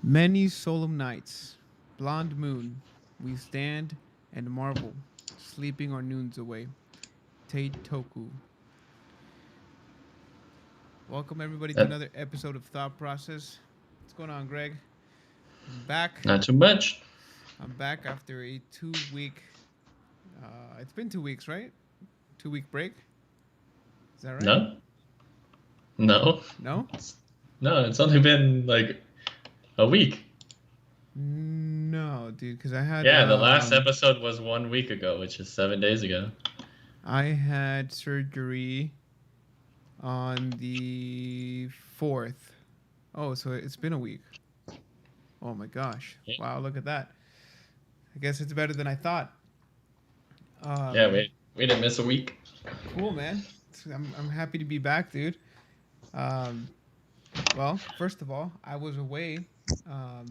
Many solemn nights, blonde moon, we stand and marvel, sleeping our noons away. Tate Toku. Welcome everybody to That, another episode of Thought Process. What's going on, Greg? I'm back. not too much. I'm back after a 2 week. It's been 2 weeks, right? 2 week break. Is that right? No, no, No. no. It's only been like a week. No, dude. Because I had Yeah, the last episode was 1 week ago, which is 7 days ago. I had surgery on the 4th. Oh, so it's been a week. Oh my gosh! Yeah, Wow, look at that. I guess it's better than I thought. yeah, Um, we didn't miss a week. cool, man. I'm happy to be back, dude. Um, well, first of all, I was away. Um,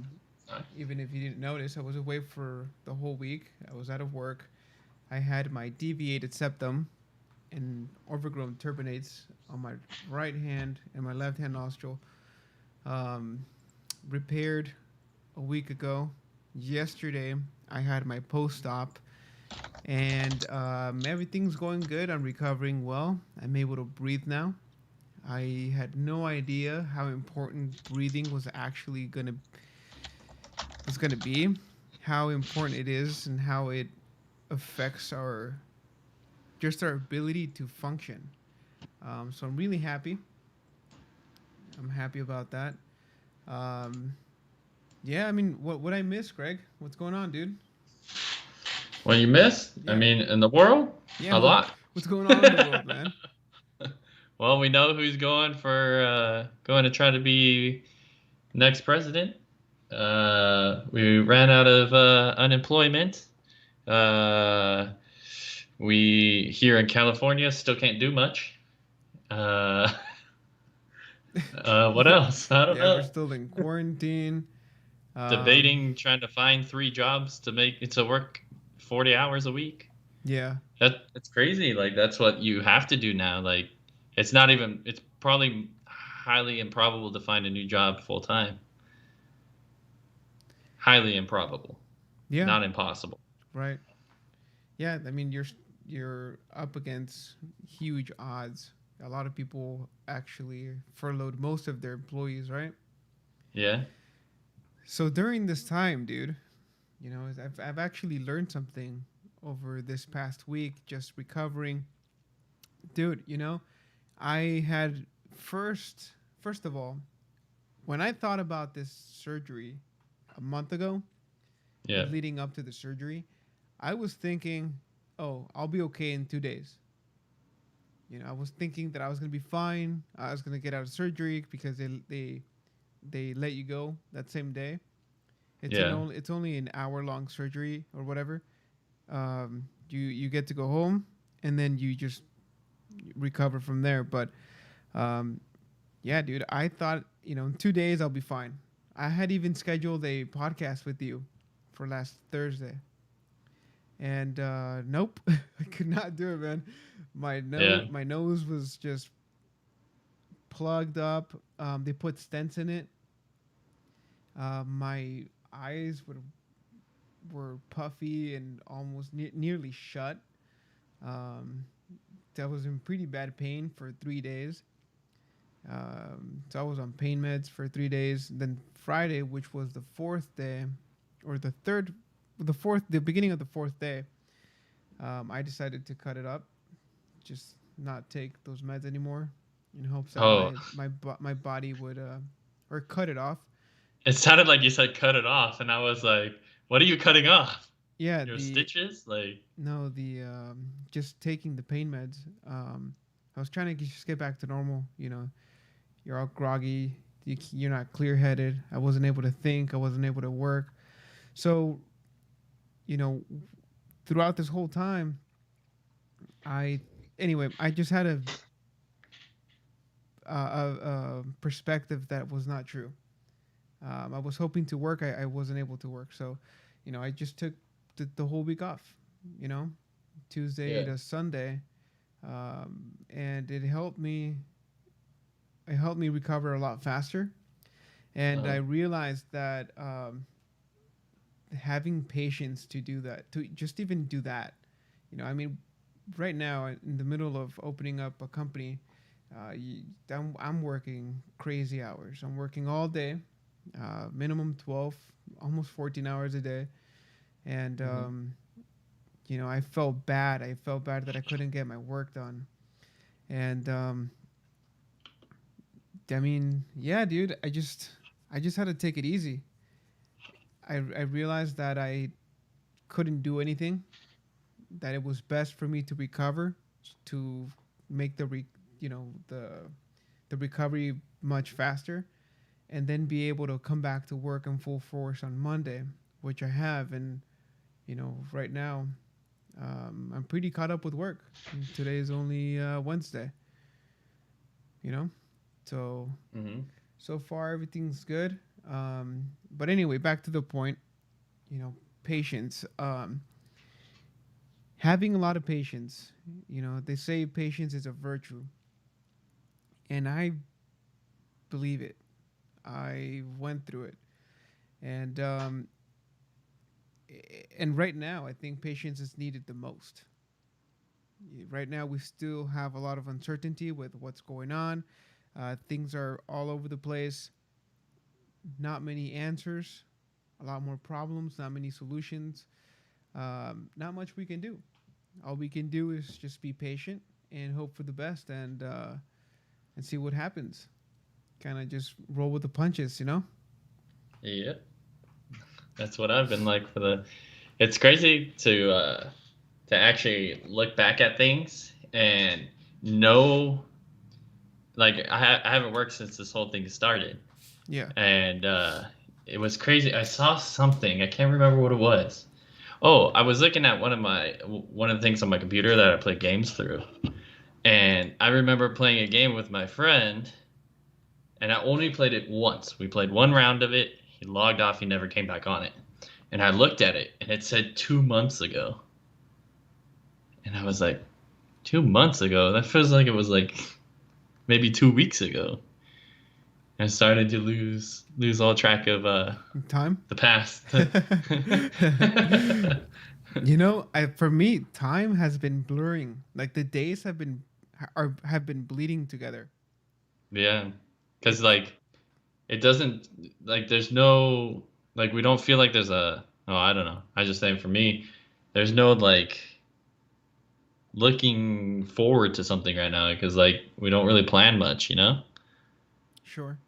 Even if you didn't notice, I was away for the whole week. I was out of work. I had my deviated septum and overgrown turbinates on my right hand and my left hand nostril. Um, Repaired a week ago. Yesterday, I had my post op, and everything's going good. I'm recovering well. I'm able to breathe now. I had no idea how important breathing was gonna be, how important it is, and how it affects our ability to function. So I'm really happy. I'm happy about that. Um, yeah, I mean, what I miss, Greg? What's going on, dude? What you miss? I Yeah, mean, in the world, yeah. a lot. What's going on in the world, man? Well, we know who's going to try to be next president. We ran out of unemployment. Uh, we here in California still can't do much. Uh, what yeah, else? I don't yeah. We're know. still in quarantine. Um, Debating trying to find 3 jobs to make it to work 40 hours a week. yeah, That's crazy. Like that's what you have to do now. Like it's not even. It's probably highly improbable to find a new job full time. Highly improbable, yeah, not impossible. right. Yeah, I mean, you're up against huge odds. A lot of people actually furloughed most of their employees, right? Yeah. So during this time, dude, I've actually learned something over this past week, just recovering, dude. I had first of all, when I thought about this surgery a month ago, Yeah. leading up to the surgery, I was thinking, oh, I'll be okay in 2 days. I was thinking that I was gonna be fine. I was gonna get out of surgery because they let you go that same day. Yeah. It's only an hour long surgery or whatever. You get to go home and then you just recover from there. But um, yeah, dude, I thought in 2 days I'll be fine. I had even scheduled a podcast with you for last Thursday, and nope, I could not do it, man. Yeah. My nose was just plugged up. They put stents in it. My eyes were puffy and almost nearly shut. Um, I was in pretty bad pain for 3 days. So I was on pain meds for 3 days. Then Friday, which was the fourth day, or the beginning of the fourth day, I decided to cut it up, just not take those meds anymore, in hopes that Oh, my body would or cut it off. it sounded like you said cut it off, and I was like, "What are you cutting off? Yeah, Your the stitches?" Like, no, the just taking the pain meds. I was trying to just get back to normal. You're all groggy. You're not clear headed. I wasn't able to think. I wasn't able to work. So, you know, throughout this whole time, I anyway, I just had a perspective that was not true. I was hoping to work. I wasn't able to work. So, I just took the whole week off. You know, Tuesday yeah. to Sunday, and it helped me. It helped me recover a lot faster. And I Uh-huh. realized that having patience to do that, to just even do that, I mean, right now in the middle of opening up a company, I'm working crazy hours. I'm working all day, minimum 12, almost 14 hours a day. And, Hmm. I felt bad. I felt bad that I couldn't get my work done. And, I mean, yeah, dude, I just had to take it easy. I realized that I couldn't do anything, that it was best for me to recover, to make the recovery much faster, and then be able to come back to work in full force on Monday, which I have. And right now, I'm pretty caught up with work. Today is only Wednesday. You know, so Hmm. so far everything's good. But anyway, back to the point. Patience. Having a lot of patience. They say patience is a virtue, and I believe it. I went through it, and right now I think patience is needed the most. Right now we still have a lot of uncertainty with what's going on. Things are all over the place. Not many answers. A lot more problems. Not many solutions. Not much we can do. All we can do is just be patient and hope for the best, and see what happens. Kind of just roll with the punches. Yep. That's what I've been like for the. It's crazy to actually look back at things and know, like I haven't worked since this whole thing started, Yeah. and it was crazy. I saw something. I can't remember what it was. Oh, I was looking at one of the things on my computer that I play games through, and I remember playing a game with my friend, and I only played it once. We played one round of it. He logged off. He never came back on it. And I looked at it, and it said 2 months ago, and I was like, 2 months ago? That feels like it was like maybe 2 weeks ago. I started to lose all track of Time. the past. For me, time has been blurring. Like the days have been bleeding together. Yeah, because It's like it doesn't, like there's no, like we don't feel like there's a, oh, I don't know. I just think for me, there's no like looking forward to something right now because like we don't really plan much, you know? sure.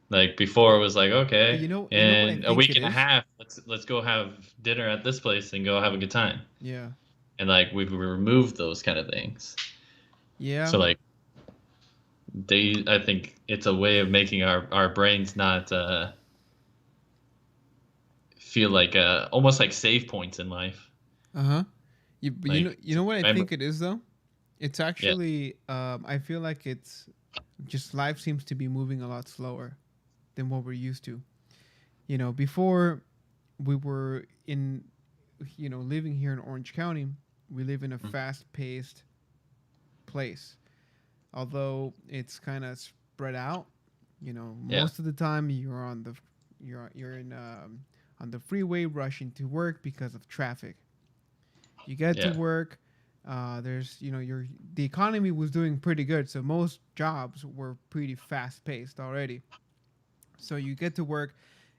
Like before it was like, But okay, you know what I in a think week it and a is? half, let's go have dinner at this place and go have a good time. Yeah. And like we've removed those kind of things. Yeah. So like I think it's a way of making our brains not feel like almost like save points in life. Uh huh. But you know Like you know what I remember, think it is though. It's yeah. actually I feel like it's just life seems to be moving a lot slower than what we're used to. Before we were in living here in Orange County, we live in a Mm, fast-paced place. Although it's kind of spread out, yeah. most of the time you're in on the freeway rushing to work because of traffic. You get to Yeah. work. There's the economy was doing pretty good, so most jobs were pretty fast paced already. So you get to work,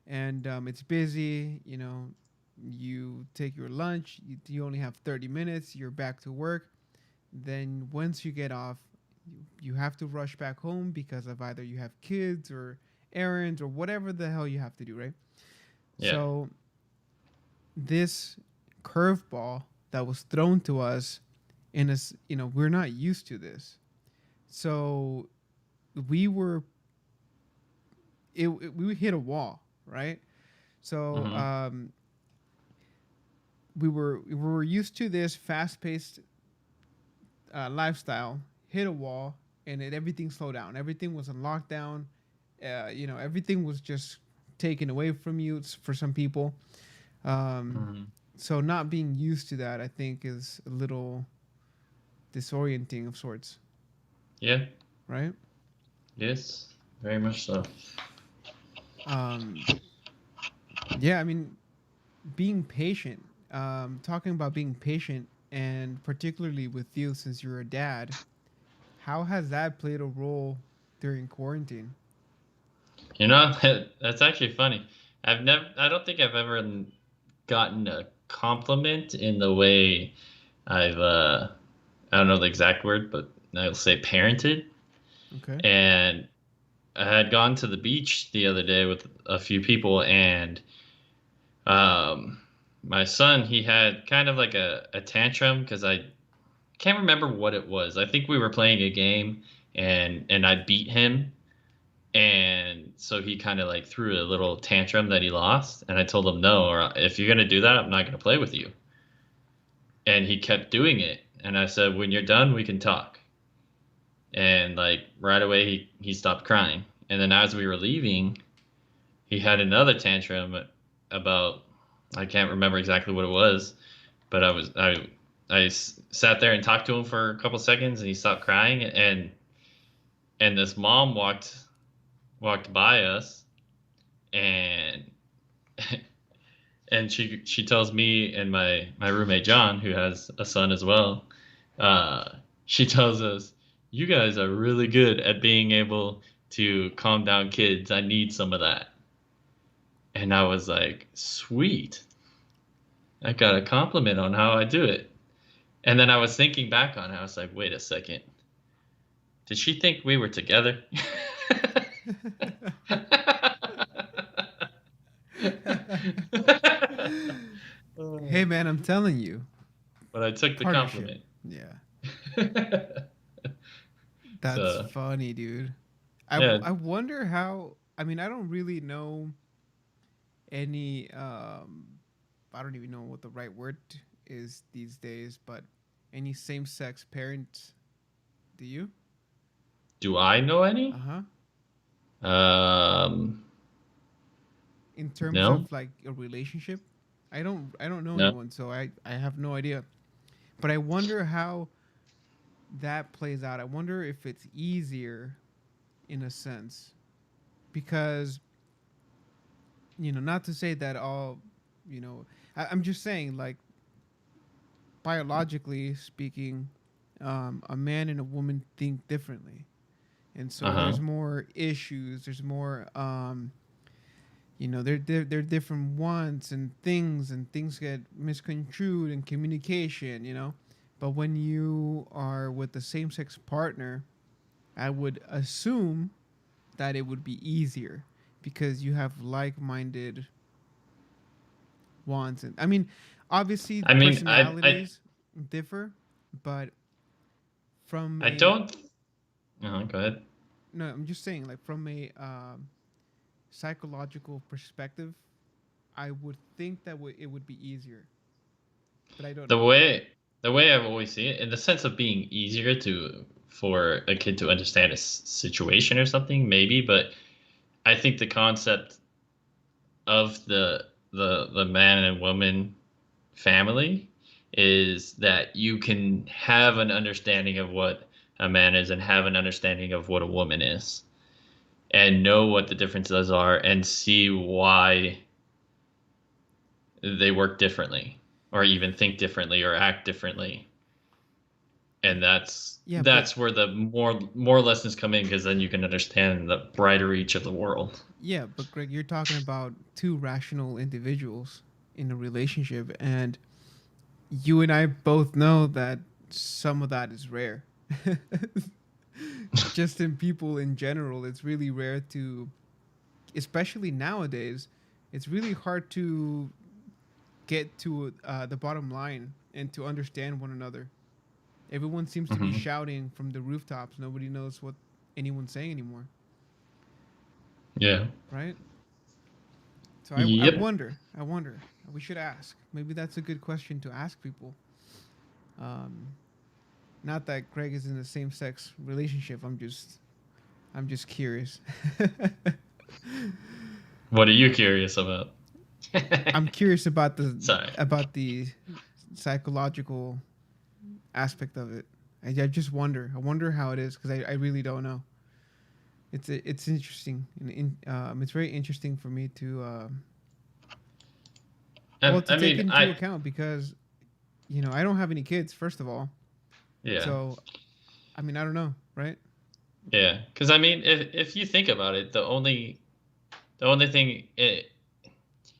and it's busy. You take your lunch. You only have 30 minutes. You're back to work. Then once you get off, you have to rush back home because of either you have kids or errands or whatever the hell you have to do, right? Yeah. So this curveball that was thrown to us in us, we're not used to this. So we were we hit a wall, right? So Hmm. we were used to this fast paced lifestyle, hit a wall, and everything slowed down. Everything was on lockdown. Everything was just taken away from you for some people. Um, Hmm. so not being used to that, I think, is a little disorienting of sorts, Yeah. right? Yes. Very much so. Um, yeah, I mean, being patient. Talking about being patient, and particularly with you, since you're a dad, how has that played a role during quarantine? You know, that's actually funny. I don't think I've ever gotten a compliment in the way I've, I don't know the exact word, but I'll say parented. Okay. And I had gone to the beach the other day with a few people, and um, my son, he had kind of like a tantrum because I can't remember what it was. I think we were playing a game, and I beat him, and so he kind of like threw a little tantrum that he lost, and I told him no, or if you're gonna do that, I'm not gonna play with you. And he kept doing it, and I said, when you're done, we can talk. And like right away, he stopped crying. And then as we were leaving, he had another tantrum about, I can't remember exactly what it was, but sat there and talked to him for a couple seconds, and he stopped crying, and this mom walked by us, and and she tells me and my roommate John, who has a son as well, she tells us, "You guys are really good at being able to calm down kids. I need some of that." And I was like, "Sweet, I got a compliment on how I do it." And then I was thinking back on it. I was like, "Wait a second. Did she think we were together?" Hey Oh. man, I'm telling you, But I took the partnership. compliment. Yeah, that's So funny, dude. yeah, I wonder how. I mean, I don't really know any. I don't even know what the right word is these days, but any same-sex parents? Do you? do I know Uh any? huh. Um, In terms no, of like a relationship, I don't know no. anyone, so I have no idea. But I wonder how that plays out. I wonder if it's easier in a sense because not to say that all, you know, I'm just saying like biologically speaking, a man and a woman think differently, and Uh so huh. there's more issues. There's more, they're different wants and things get misconstrued in communication. But when you are with the same sex partner, I would assume that it would be easier because you have like-minded wants. And I mean, obviously I mean, personalities differ, but from I a don't. Go ahead. no, I'm just saying like from a psychological perspective, I would think that it would be easier, but I don't The know. way the way I've always seen it, in the sense of being easier to for a kid to understand a situation or something, maybe. But I think the concept of the man and woman family is that you can have an understanding of what a man is and have an understanding of what a woman is, and know what the differences are and see why they work differently or even think differently or act differently. And Yeah, but that's where the more lessons come in, because then you can understand the brighter reach of the world. yeah, but Greg, you're talking about two rational individuals in a relationship, and you and I both know that some of that is rare. Just in people in general, it's really rare to, especially nowadays, it's really hard to get to the bottom line and to understand one another. Everyone seems to be Hmm. shouting from the rooftops. Nobody knows what anyone's saying anymore, Yeah. right? So Yep. I wonder. We should ask. Maybe that's a good question to ask people. Um, Not that Greg is in a same sex relationship. I'm just curious. What are you curious about? I'm curious Sorry. about the psychological aspect of it. I just wonder. I wonder how it is because I really don't know. it's interesting, and it's very interesting for me to well, to I take mean, into account because I don't have any kids, first of all. yeah, So I mean, I don't know, right? yeah. Because I mean, if you think about it, the only thing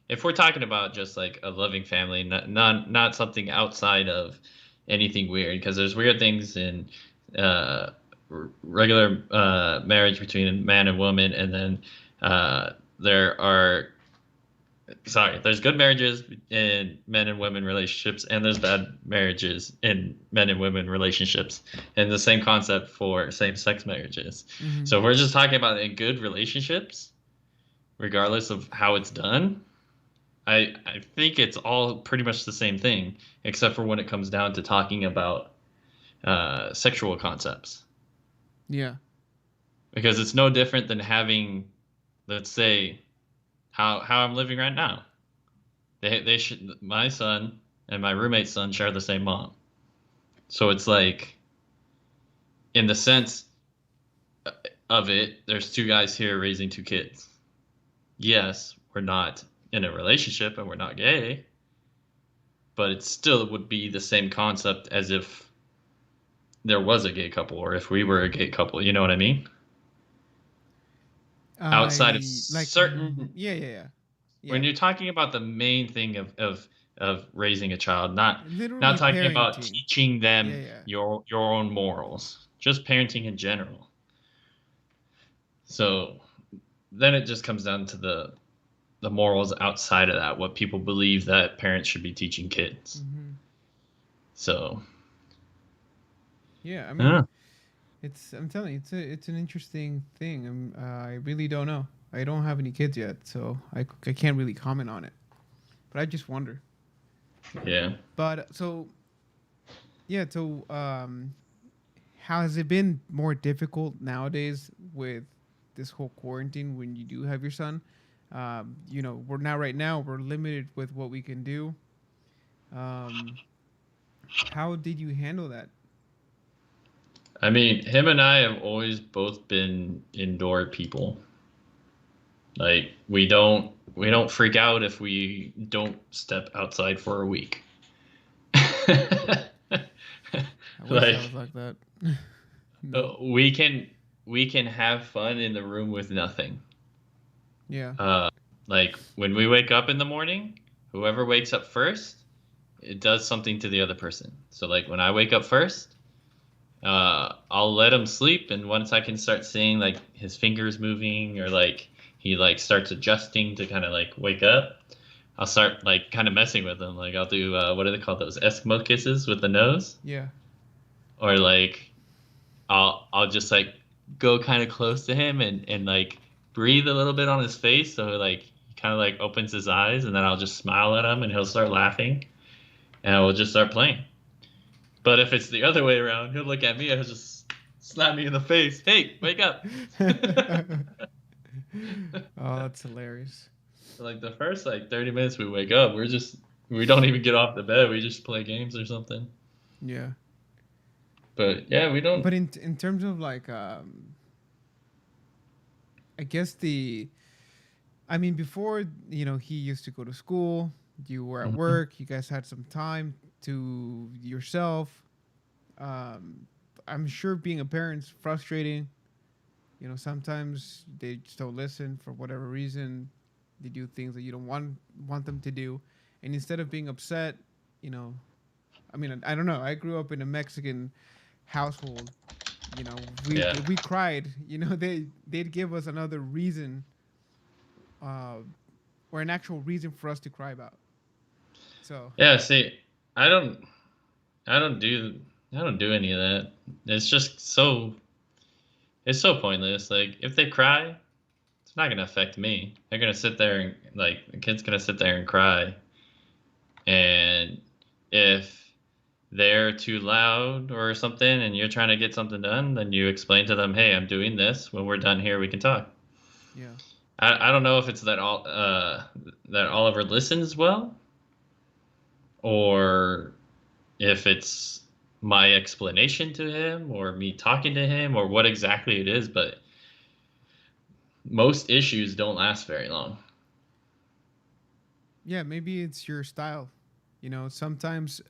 if we're talking about just like a loving family, not something outside of anything weird, because there's weird things in uh, regular marriage between a man and woman, and then there are there's good marriages in men and women relationships, and there's bad marriages in men and women relationships, and the same concept for same-sex marriages. Mm-hmm. So if we're just talking about in good relationships, regardless of how it's done, I think it's all pretty much the same thing, except for when it comes down to talking about sexual concepts, Yeah. because it's no different than having, let's say, how I'm living right now. They should my son and my roommate's son share the same mom, so it's like in the sense of it, there's two guys here raising two kids. Yes, we're not in a relationship and we're not gay, but it still would be the same concept as if there was a gay couple or if we were a gay couple. You know what I mean? Outside of I like. certain, Yeah, yeah, yeah, when yeah. you're talking about the main thing of raising a child, not Literally talking about parenting. teaching Yeah, them yeah. your own morals, just parenting in general. So then it just comes down to the morals outside of that, what people believe that parents should be teaching kids. Mm-hmm. So Yeah, I mean, yeah, I'm telling you, it's an interesting thing. I really don't know. I don't have any kids yet, so I can't really comment on it. But I just wonder. yeah. But so yeah, so how has it been more difficult nowadays with this whole quarantine when you do have your son? We're now right now we're limited with what we can do. Um, how did you handle that? I mean, him and I have always both been indoor people. Like we don't freak out if we don't step outside for a week. I wish I Like was like that. uh, No. we can we can have fun in the room with nothing. Yeah. Uh, like when we wake up in the morning, whoever wakes up first, it does something to the other person. So like when I wake up first, I'll let him sleep, and once I can start seeing like his fingers moving or like he like starts adjusting to kind of like wake up, I'll start like kind of messing with him. Like I'll do what are they called, those Eskimo kisses with the nose, Yeah. or like I'll just like go kind of close to him and like breathe a little bit on his face, so like he kind of like opens his eyes, and then I'll just smile at him and he'll start laughing, and we'll just start playing. But if it's the other way around, he'll look at me and he'll just slap me in the face. Hey, wake up! Oh, that's hilarious. Like the first like 30 minutes we wake up, we don't even get off the bed. We just play games or something. Yeah. But yeah, we don't. But in terms of like I guess I mean before, he used to go to school, you were at Mhm. work, you guys had some time to yourself. Um I'm sure being a parent's frustrating. Sometimes they just don't listen for whatever reason. They do things that you don't want them to do. And instead of being upset, you know, I mean, I don't know. I grew up in a Mexican household. We Yeah, if we cried, they'd give us another reason, uh, or an actual reason for us to cry about. So yeah. See, I don't, I don't do, I don't do any of that. It's just it's so pointless. Like if they cry, it's not gonna affect me. They're gonna sit there and like the kid's gonna sit there and cry, and if they're too loud or something and you're trying to get something done, then you explain to them, hey, I'm doing this. When we're done here, we can talk. yeah, I don't know if it's that Oliver listens well, or if it's my explanation to him or me talking to him or what exactly it is, but most issues don't last very long. Yeah, maybe it's your style. You know, sometimes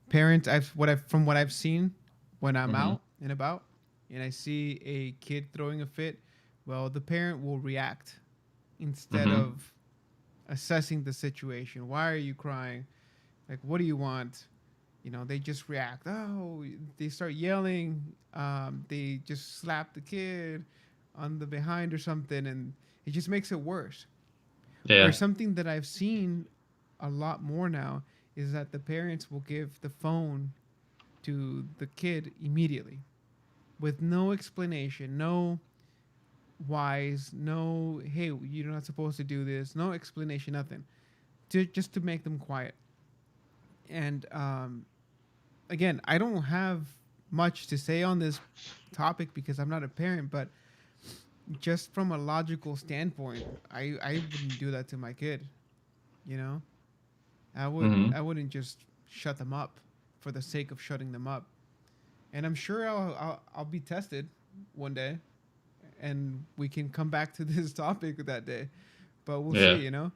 parents, I've what I've from what I've seen when I'm Mm-hmm. out and about, and I see a kid throwing a fit. Well, the parent will react instead Mm-hmm. of assessing the situation. Why are you crying? Like, what do you want? You know, they just react. Oh, they start yelling. They just slap the kid on the behind or something, and it just makes it worse. Or Yeah. something that I've seen a lot more now is that the parents will give the phone to the kid immediately with no explanation, no whys, no, hey, you're not supposed to do this, no explanation, nothing, just to make them quiet. And again, I don't have much to say on this topic because I'm not a parent, but just from a logical standpoint, I wouldn't do that to my kid. You know, Mm-hmm. I wouldn't just shut them up for the sake of shutting them up. And I'm sure I'll be tested one day, and we can come back to this topic that day. But we'll see. Yeah. You know.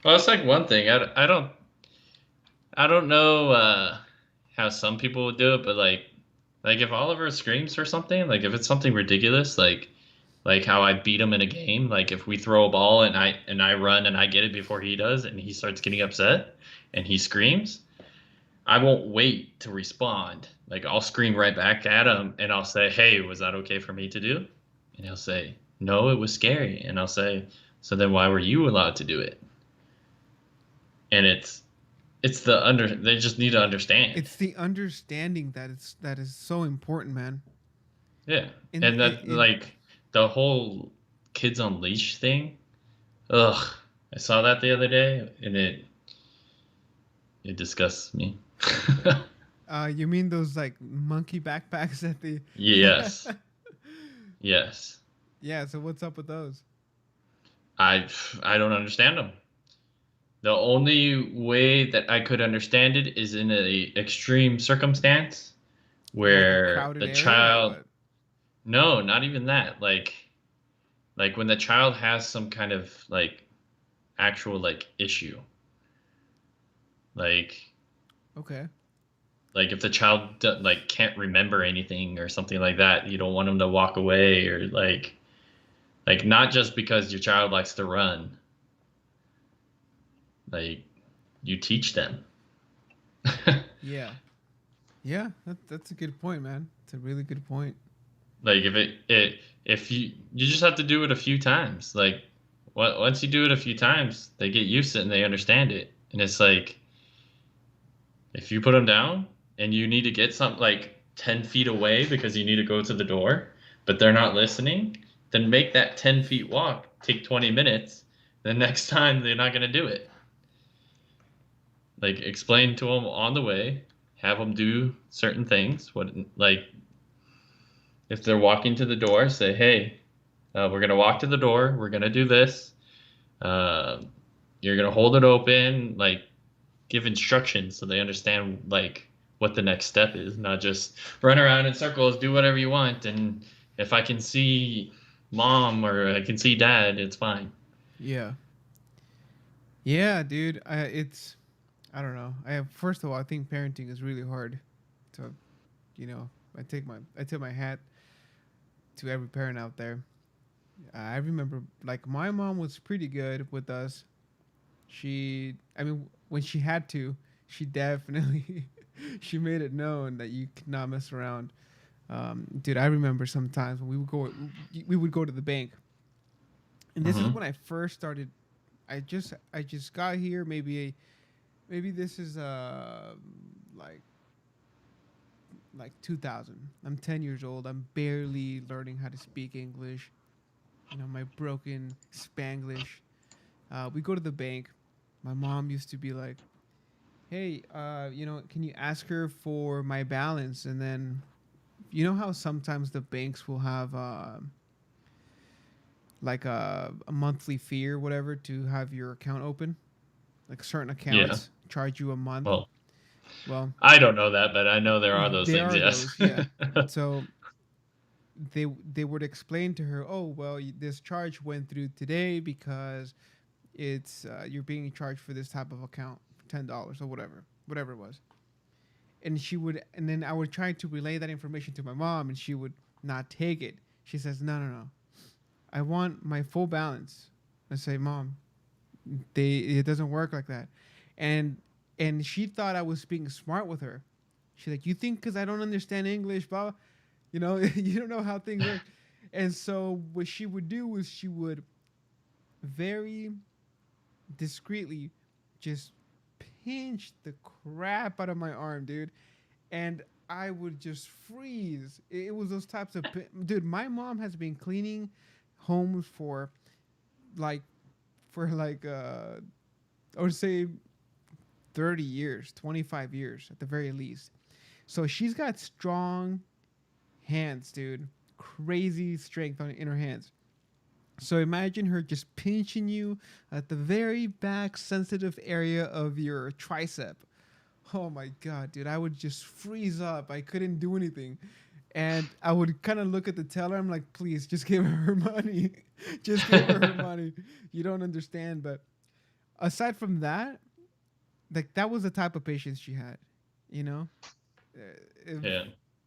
Well, it's like one thing. I don't know how some people would do it, but like if Oliver screams for something, like if it's something ridiculous, like how I beat him in a game, like if we throw a ball and I run and I get it before he does and he starts getting upset and he screams, I won't wait to respond. Like I'll scream right back at him and I'll say, "Hey, was that okay for me to do?" And he'll say, "No, it was scary." And I'll say, "So then why were you allowed to do it?" And it's the under they just need to understand. It's the understanding that is so important, man. Yeah. In And that in like the whole kids on leash thing. Ugh. I saw that the other day and it disgusts me. You mean those like monkey backpacks at the Yes. Yes. Yeah, so what's up with those? I I don't understand them. The only way that I could understand it is in a extreme circumstance Like a where crowded the area or child what? no, not even that. Like when the child has some kind of like actual like issue. Like Okay. like if the child like can't remember anything or something like that, you don't want them to walk away or like not just because your child likes to run. Like you teach them. Yeah. Yeah, that's a good point, man. It's a really good point. Like if you just have to do it a few times. Like once you do it a few times, they get used to it and they understand it. And it's like if you put them down and you need to get something like 10 feet away because you need to go to the door, but they're not listening, then make that 10 feet walk take 20 minutes. The next time they're not going to do it. Like explain to them on the way, have them do certain things. What like if they're walking to the door, say, "Hey, we're gonna walk to the door. We're gonna do this. Uh, you're gonna hold it open. Like give instructions so they understand like what the next step is, not just run around in circles, do whatever you want. And if I can see mom or I can see dad, it's fine." Yeah. Yeah, dude. I don't know. I have first of all, I think parenting is really hard. So, you know, I tip my hat to every parent out there. I remember like my mom was pretty good with us. I mean, when she had to, she definitely she made it known that you could not mess around. Dude, I remember sometimes when we would go to the bank, and this is Mm-hmm. when I first started. I just got here. Maybe this is like 2000. I'm 10 years old. I'm barely learning how to speak English. You know, my broken Spanglish. We go to the bank. My mom used to be like, "Hey, you know, can you ask her for my balance?" And then, you know how sometimes the banks will have like a monthly fee or whatever to have your account open. Like certain Yeah. accounts charge you a month. Well, Well, I don't know that, but I know there are those there things. are Yes. those, yeah. So they would explain to her, oh well, this charge went through today because it's you're being charged for this type of account, $10 or whatever it was. And she would, and then I would try to relay that information to my mom, and she would not take it. She says, no, no, no, I want my full balance. I say, mom, it doesn't work like that. And and she thought I was being smart with her. She's like, you think because I don't understand English, blah, you don't know how things work. And so what she would do was she would very discreetly just pinch the crap out of my arm, dude. And I would just freeze. It was those types of dude. My mom has been cleaning homes like for I would say 30 years, 25 years at the very least. So she's got strong hands, dude. Crazy strength in her hands. So imagine her just pinching you at the very back sensitive area of your tricep. Oh my god, dude, I would just freeze up. I couldn't do anything. And I would kind of look at the teller. I'm like, please, just give her money. Just give her money. You don't understand. But aside from that, like that was the type of patience she had. You know, if, Yeah.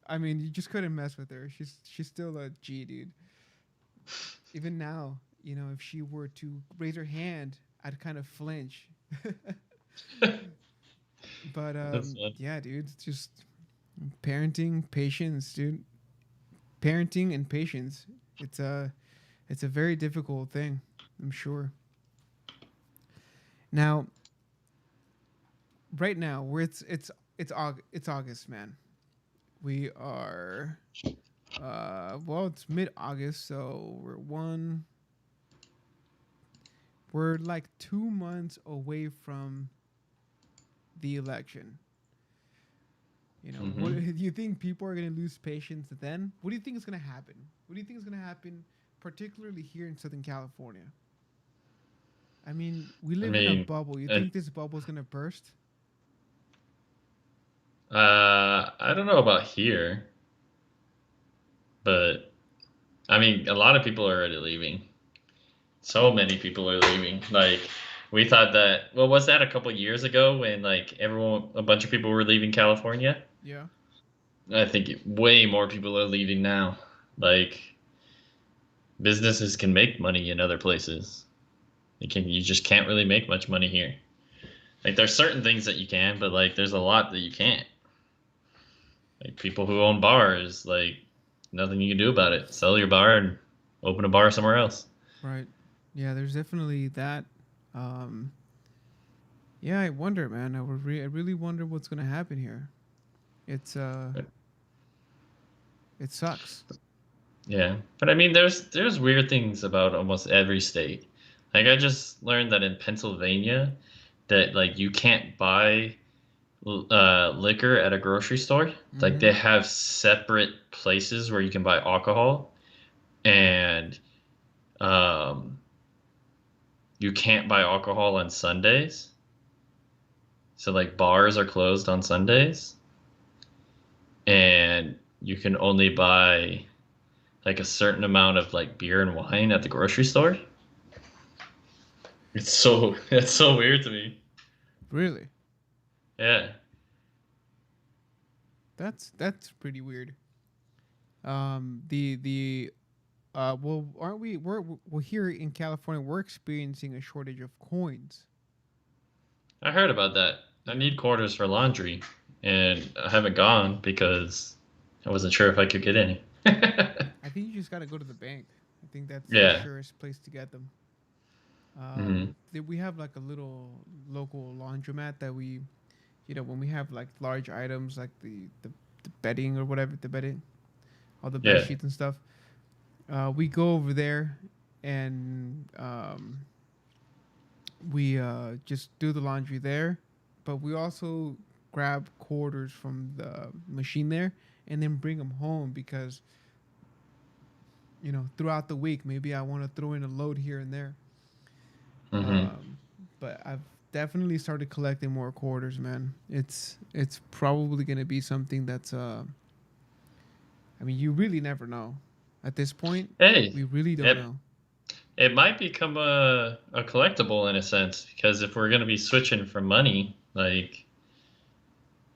I mean, you just couldn't mess with her. She's still a G, dude. Even now, if she were to raise her hand, I'd kind of flinch. But That's fun. yeah, dude, it's just parenting, patience, dude. Parenting and patience. It's a very difficult thing, I'm sure. Now, right now, where it's August, man. We are well, it's mid August, so we're like 2 months away from the election. What Hmm. do you think people are going to lose patience then? What do you think is going to happen? What do you think is going to happen, particularly here in Southern California? I mean, we I live in a mean, bubble. You and think this bubble is going to burst? I don't know about here, but I mean, a lot of people are already leaving. So many people are leaving. Like, we thought that. Well, was that a couple years ago when like a bunch of people were leaving California? Yeah. I think way more people are leaving now. Like, businesses can make money in other places. You just can't really make much money here. Like, there's certain things that you can, but like, there's a lot that you can't. Like people who own bars, like nothing you can do about it. Sell your bar and open a bar somewhere else. Right. Yeah, there's definitely that. Um, yeah, I wonder, man. I really wonder what's going to happen here. It's it sucks. Yeah, but I mean, there's weird things about almost every state. Like I just learned that in Pennsylvania, that like you can't buy liquor at a grocery store. Like Mhm. they have separate places where you can buy alcohol, and um, you can't buy alcohol on Sundays. So like bars are closed on Sundays, and you can only buy like a certain amount of like beer and wine at the grocery store. It's so weird to me. Really? Yeah. That's pretty weird. The well, aren't we? We're here in California. We're experiencing a shortage of coins. I heard about that. I You know, need quarters for laundry and I haven't gone because I wasn't sure if I could get any. I think you just gotta go to the bank. I think that's the Yeah. surest place to get them. Hmm. We have like a little local laundromat that when we have like large items like the bedding or whatever, the bedding, all the bed Yeah. sheets and stuff. We go over there and we just do the laundry there, but we also grab quarters from the machine there and then bring them home because throughout the week maybe I want to throw in a load here and there. Hmm. Um, but I've definitely started collecting more quarters, man. It's probably gonna be something that's I mean, you really never know. At this point, Hey, we really don't it know. it might become a collectible in a sense because if we're gonna be switching from money, like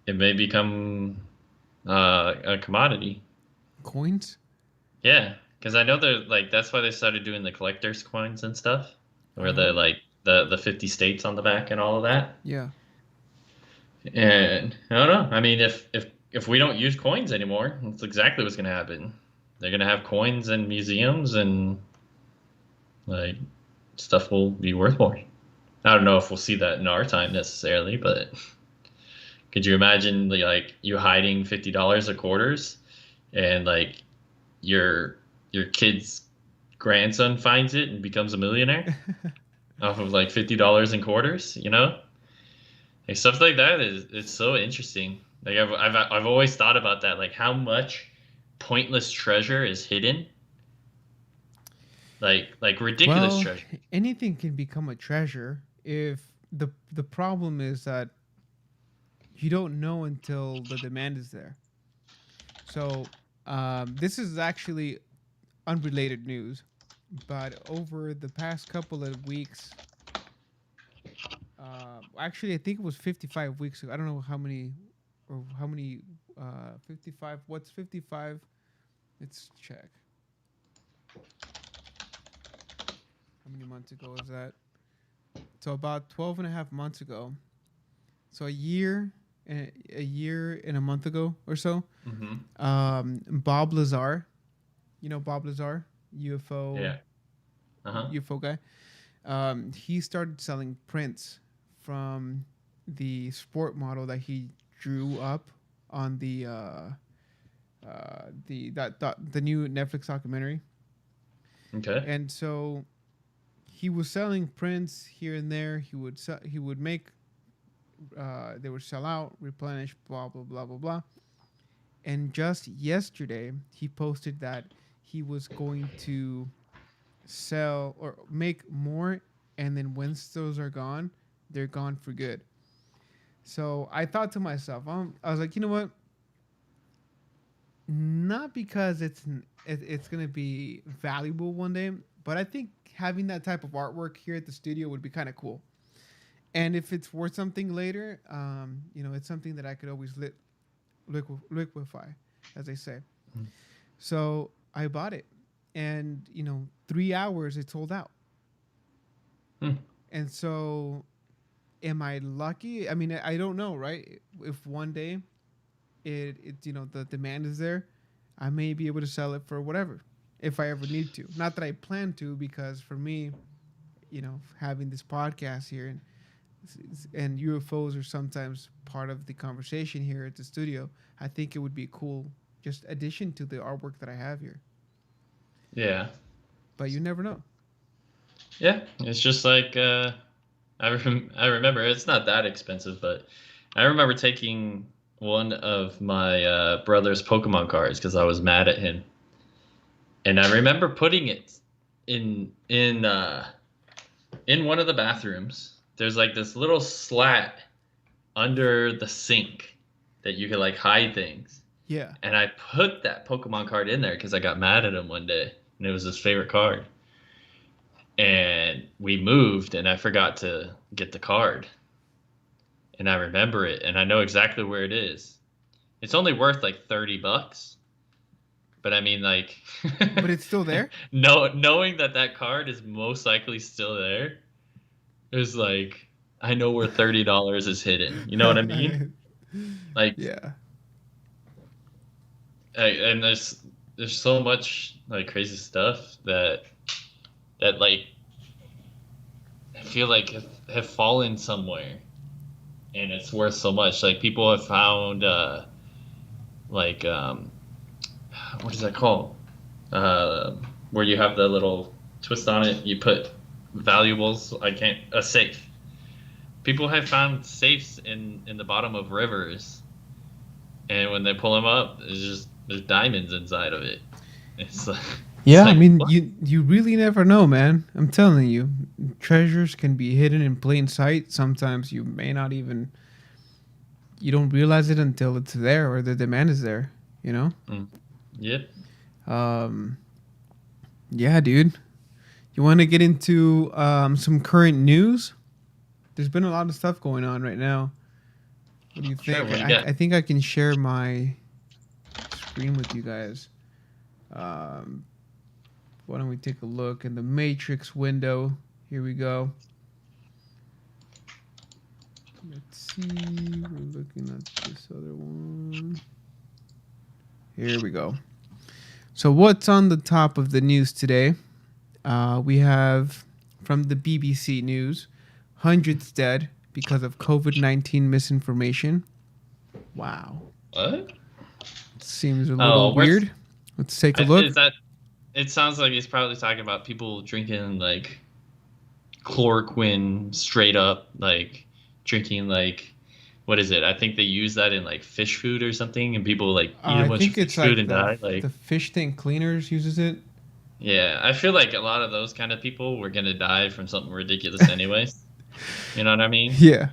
it may become a commodity. Coins? Yeah, because I know they're like that's why they started doing the collector's coins and stuff, where Uh-huh. the like the 50 states on the back and all of that. Yeah. And I don't know. I mean, if we don't use coins anymore, that's exactly what's gonna happen. They're gonna have coins in museums and like stuff will be worth more. I don't know if we'll see that in our time necessarily, but could you imagine like you hiding $50 of quarters and like your your kid's grandson finds it and becomes a millionaire off of like $50 in quarters? You know, like stuff like that is it's so interesting. Like I've always thought about that, like how much pointless treasure is hidden, like ridiculous Well, treasure. anything can become a treasure if the problem is that you don't know until the demand is there. So, this is actually unrelated news, but over the past couple of weeks, actually, I think it was 55 weeks ago. I don't know how many, or how many, 55. What's 55? Let's check. How many months ago is that? So about 12 and a half months ago. So a year and a month ago or so. Hmm. Bob Lazar, you know Bob Lazar, UFO Yeah. Uh huh. UFO guy. He started selling prints from the sport model that he drew up on the new Netflix documentary, Okay. and so he was selling prints here and there. He would make they would sell out, replenish, blah blah blah blah blah. And just yesterday, he posted that he was going to sell or make more, and then once those are gone, they're gone for good. So I thought to myself, I was like, you know what? Not because it's gonna be valuable one day, but I think having that type of artwork here at the studio would be kind of cool. And if it's worth something later, it's something that I could always liquefy, as they say. So I bought it, and 3 hours it sold out. Hmm. And so, am I lucky? I mean, I don't know, right? If one day the demand is there, I may be able to sell it for whatever if I ever need to. Not that I plan to, because for me, having this podcast here and UFOs are sometimes part of the conversation here at the studio. I think it would be a cool just addition to the artwork that I have here. Yeah. But you never know. Yeah. It's just like I remember it's not that expensive, but I remember taking one of my brother's Pokemon cards because I was mad at him, and I remember putting it in in one of the bathrooms. There's like this little slat under the sink that you could like hide things, Yeah. and I put that Pokemon card in there because I got mad at him one day, and it was his favorite card. And we moved, and I forgot to get the card, and I remember it, and I know exactly where it is. It's only worth like $30, but I mean, like, But it's still there? knowing that that card is most likely still there is like, I know where $30 is hidden. You know what I mean? Like, Yeah. and there's so much like crazy stuff that like I feel like have fallen somewhere, and it's worth so much. Like people have found like what is that called? Where you have the little twist on it, you put valuables. I can't a safe. People have found safes in the bottom of rivers, and when they pull them up, there's diamonds inside of it. It's like it's Yeah, I like mean, what? you really never know, man. I'm telling you, treasures can be hidden in plain sight. Sometimes you may not even you don't realize it until it's there or the demand is there. You know. Mm. Yep. Um, Yeah, dude. You want to get into some current news? There's been a lot of stuff going on right now. What do you Sure. think? What do you I, got? I think I can share my screen with you guys. Um, why don't we take a look in the Matrix window? Here we go. Let's see. We're looking at this other one. Here we go. So, what's on the top of the news today? We have from the BBC News hundreds dead because of COVID-19 misinformation. Wow. What? Seems a little Oh, where's weird. Let's take a is look. that? It sounds like he's probably talking about people drinking like chloroquine straight up, like drinking like what is it? I think they use that in like fish food or something, and people like eat a I bunch of think it's fish food like and the die. Like, the fish tank cleaners uses it. yeah, I feel like a lot of those kind of people were gonna die from something ridiculous, anyways. You know what I mean? Yeah.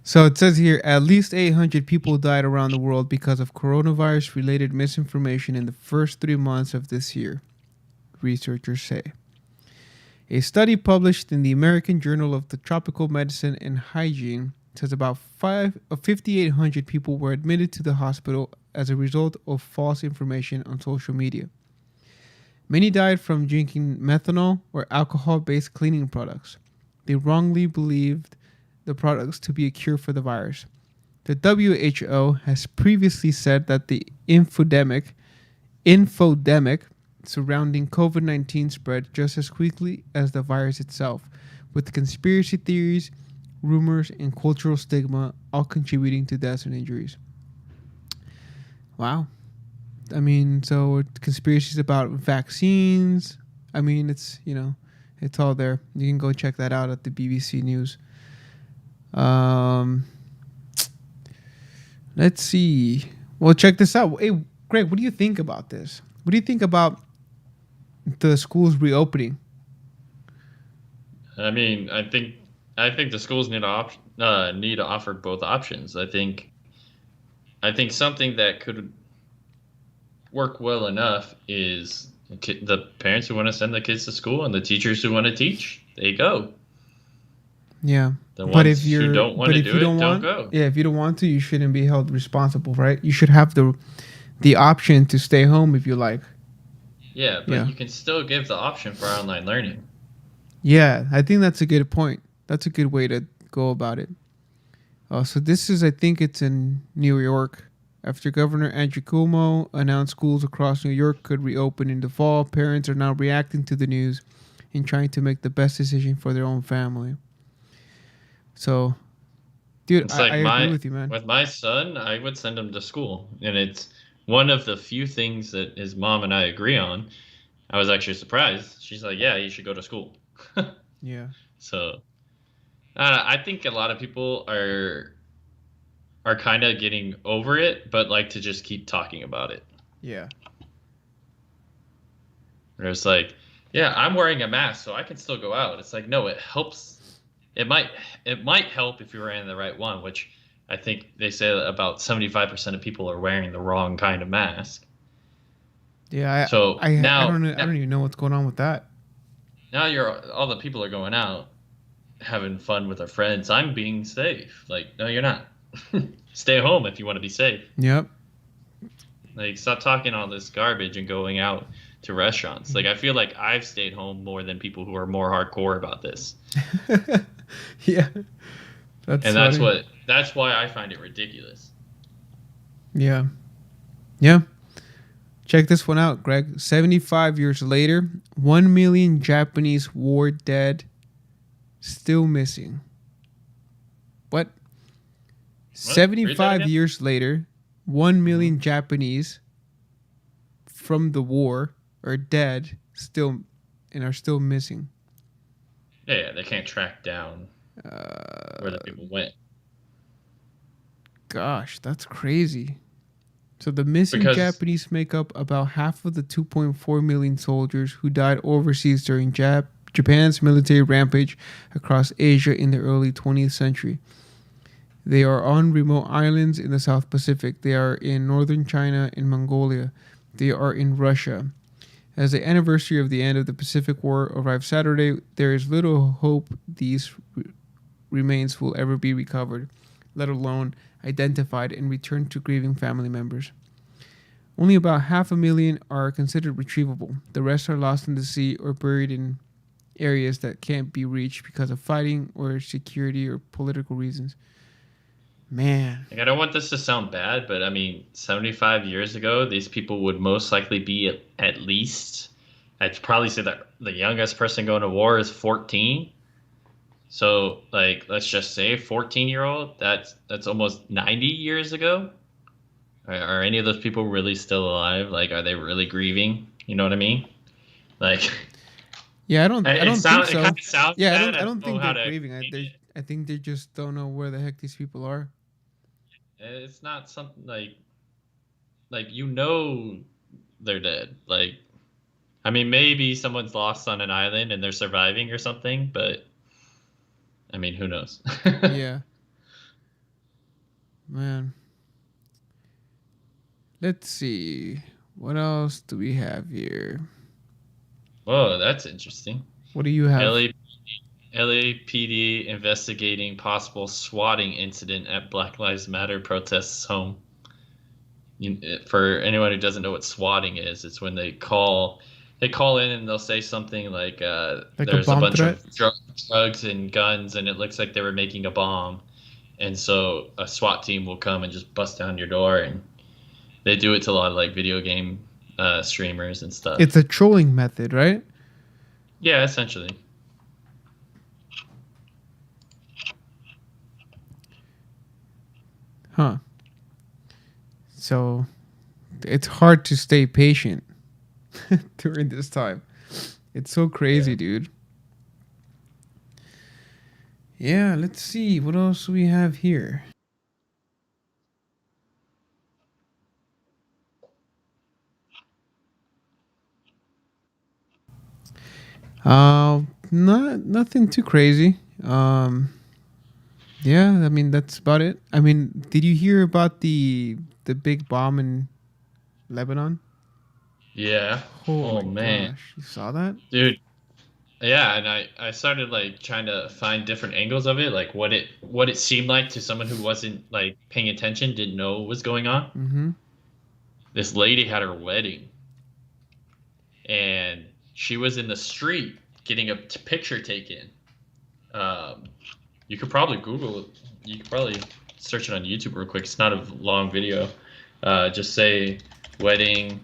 So it says here at least 800 people died around the world because of coronavirus related misinformation in the first 3 months of this year, researchers say. A study published in the American Journal of the Tropical Medicine and Hygiene says about 5,800 people were admitted to the hospital as a result of false information on social media. Many died from drinking methanol or alcohol based cleaning products. They wrongly believed the products to be a cure for the virus. The WHO has previously said that the infodemic surrounding COVID 19 spread just as quickly as the virus itself, with conspiracy theories, rumors, and cultural stigma all contributing to deaths and injuries. Wow. I mean, so conspiracies about vaccines. I mean, it's all there. You can go check that out at the BBC News. Um, let's see. Well, check this out. Hey, Greg, what do you think about this? What do you think about the schools reopening? I mean, I think the schools need to offer both options. I think something that could work well enough is the parents who want to send the kids to school and the teachers who want to teach, they go. Yeah, The ones who don't want but to if do you don't it don't want, go. yeah, if you don't want to, you shouldn't be held responsible, right? You should have the option to stay home if you like. Yeah, but Yeah, you can still give the option for online learning. yeah, I think that's a good point. That's a good way to go about it. So this is, I think it's in New York. After Governor Andrew Cuomo announced schools across New York could reopen in the fall, parents are now reacting to the news and trying to make the best decision for their own family. So, dude, It's I like agree my with you, man. with my son, I would send him to school, and it's one of the few things that his mom and I agree on. I was actually surprised. She's like, "Yeah, you should go to school." Yeah, So I think a lot of people are kind of getting over it, but like to just keep talking about it. yeah, Where it's like, yeah, I'm wearing a mask, so I can still go out. It's like, no, it helps. It might it might help if you're wearing the right one, which I think they say that about 75% of people are wearing the wrong kind of mask. yeah. So I now, don't I don't even know what's going on with that. now you're all the people are going out having fun with their friends. I'm being safe. Like, no, you're not. Stay home if you want to be safe. Yep. Like, stop talking all this garbage and going out to restaurants. Like, I feel like I've stayed home more than people who are more hardcore about this. Yeah, that's And funny. that's why I find it ridiculous. Yeah, yeah. Check this one out, Greg. 75 years later, 1 million Japanese war dead, still missing. What? What? Read that 75 again? years later, 1 Hmm. million Japanese from the war are dead, still, and are still missing. Yeah, they can't track down where the Uh, people went. gosh, that's crazy. So the missing Because, Japanese make up about half of the 2.4 million soldiers who died overseas during Japan's military rampage across Asia in the early 20th century. They are on remote islands in the South Pacific. They are in northern China and Mongolia. They are in Russia. As the anniversary of the end of the Pacific War arrives Saturday, there is little hope these remains will ever be recovered, let alone identified and returned to grieving family members. Only about 500,000 are considered retrievable. The rest are lost in the sea or buried in areas that can't be reached because of fighting or security or political reasons. Man. Like, I don't want this to sound bad, but I mean, 75 years ago, these people would most likely be at least, I'd probably say that the youngest person going to war is 14. So, like, let's just say 14-year-old, that's almost 90 years ago. Are any of those people really still alive? Like, are they really grieving? You know what I mean? Like, Yeah, I don't think it so. kind of sounds Yeah, bad. I I don't don't know think how they're to grieving. explain it. I think they just don't know where the heck these people are. It's not something like you know they're dead. Like, I mean, maybe someone's lost on an island and they're surviving or something, but I mean, who knows? Yeah, man. Let's see. What else do we have here? Whoa, that's interesting. What do you have? LA, LAPD investigating possible swatting incident at Black Lives Matter protests home. For anyone who doesn't know what swatting is, it's when they call in and they'll say something like Like a there's a bomb bunch threat? of drugs and guns and it looks like they were making a bomb, and so a SWAT team will come and just bust down your door, and they do it to a lot of like video game streamers and stuff. It's a trolling method, right? Yeah, essentially. Huh. So it's hard to stay patient during this time. It's so Yeah. crazy, dude. Yeah, let's see. What else do we have here? Not nothing too crazy. Yeah, I mean that's about it. I mean, did you hear about the big bomb in Lebanon? Yeah. Oh Oh my man, gosh, you saw that? dude. Yeah, and I started like trying to find different angles of it, like what it seemed like to someone who wasn't like paying attention, didn't know what was going on. Mm-hmm. This lady had her wedding, and she was in the street getting a picture taken. Um, you could probably Google it. You could probably search it on YouTube real quick. It's not a long video. Just say wedding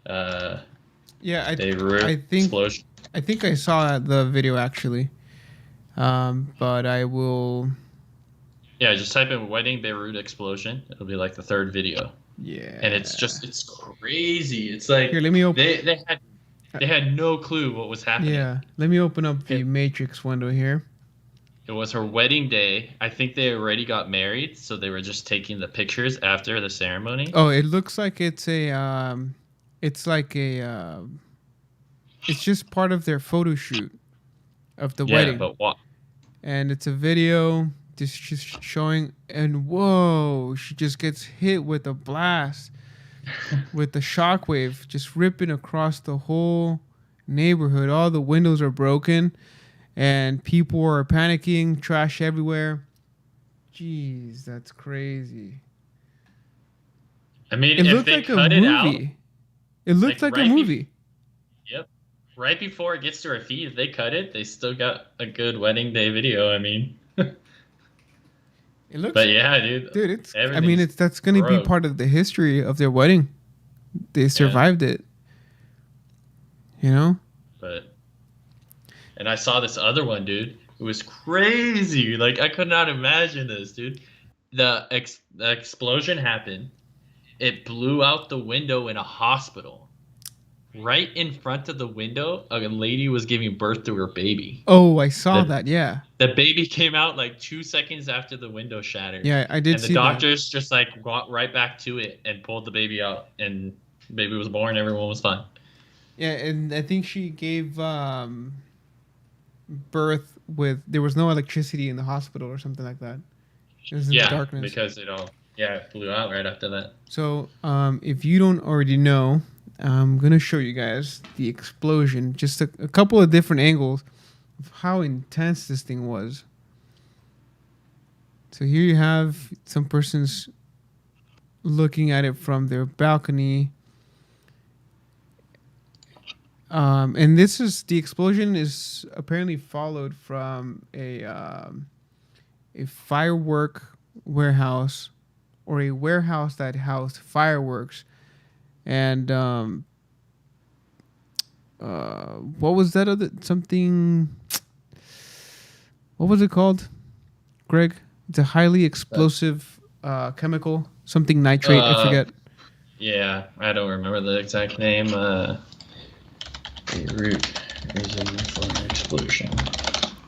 uh, Yeah, Beirut I think explosion. I think I saw the video actually. But I will. Yeah, just type in wedding Beirut explosion. It'll be like the third video. And Yeah. it's crazy. It's like Here, let me open. they had no clue what was happening. Yeah, let me open up the It, Matrix window here. it was her wedding day. I think they already got married, so they were just taking the pictures after the ceremony. Oh, it looks like it's like it's just part of their photo shoot of the Yeah, wedding, but what? and it's a video just showing. And whoa, she just gets hit with a blast with the shockwave, just ripping across the whole neighborhood. All the windows are broken, and people are panicking. Trash everywhere. Jeez, that's crazy. I mean, It if looked they like a cut it out, movie. It looked like like a movie. yep, right before it gets to her feet, if they cut it, they still got a good wedding day video. I mean, It looks, but yeah, dude, dude. It's. I mean, everything's it's that's gonna be broke. part of the history of their wedding. They Yeah, survived it. You know. but and I saw this other one, dude. It was crazy. Like, I could not imagine this, dude. The explosion happened. It blew out the window in a hospital. Right in front of the window, a lady was giving birth to her baby. Oh, I saw The that. Yeah. the baby came out like 2 seconds after the window shattered, Yeah, I did and the see that. doctors just like got right back to it and pulled the baby out, and the baby was born. Everyone was fine. Yeah, and I think she gave birth with there was no electricity in the hospital or something like that. It was in the Yeah, darkness. because it all yeah it blew out right after that. So, if you don't already know, I'm gonna show you guys the explosion, just a couple of different angles of how intense this thing was. So here you have some persons looking at it from their balcony. And this is the explosion is apparently followed from a firework warehouse or a warehouse that housed fireworks. And what was that other something? What was it called, Greg? It's a highly explosive chemical, something nitrate. I Uh, forget. yeah, I don't remember the exact name. Root reason for an explosion.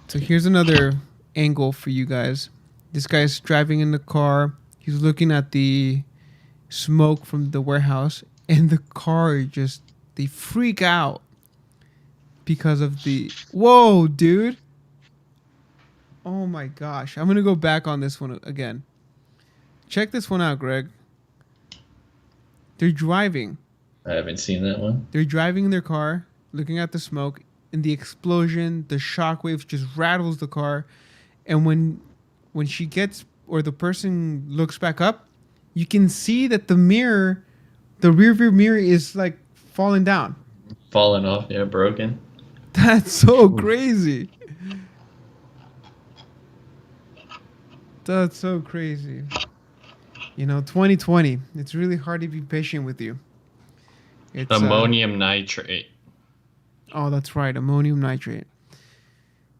So here's another angle for you guys. This guy's driving in the car. He's looking at the smoke from the warehouse, and the car just they freak out because of the whoa, dude. Oh my gosh. I'm gonna go back on this one again. Check this one out, Greg. They're driving. I haven't seen that one. They're driving in their car, looking at the smoke, and the explosion, the shockwaves just rattles the car. And when she gets or the person looks back up, you can see that the mirror, the rear view mirror is like falling down. Falling off, yeah, broken. That's so crazy. That's so crazy. 2020. It's really hard to be patient with you. It's Ammonium nitrate. Oh, that's right, ammonium nitrate.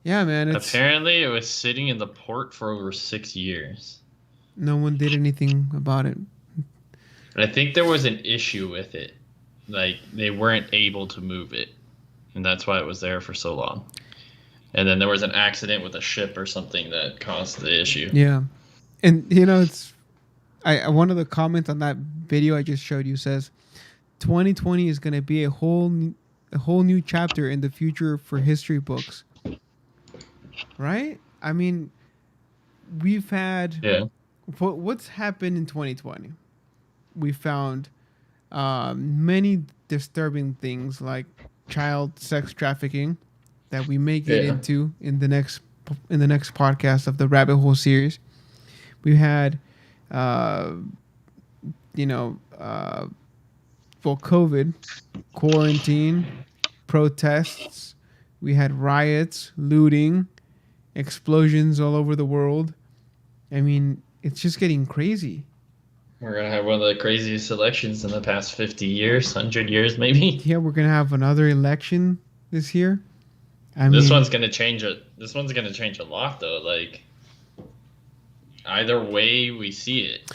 Yeah, man. Apparently, it was sitting in the port for over 6 years. No one did anything about it. But I think there was an issue with it. Like, they weren't able to move it. And that's why it was there for so long. And then there was an accident with a ship or something that caused the issue. Yeah. And, it's... one of the comments on that video I just showed you says, 2020 is going to be a whole new chapter in the future for history books. Right? I mean, we've had... Yeah. What's happened in 2020? We found many disturbing things like child sex trafficking that we may get into in the next podcast of the Rabbit Hole series. We had, COVID, quarantine, protests. We had riots, looting, explosions all over the world. I mean, it's just getting crazy. We're going to have one of the craziest elections in the past 50 years, 100 years maybe. Yeah, we're going to have another election this year. This one's going to change it. This one's going to change a lot, though. Like, either way we see it,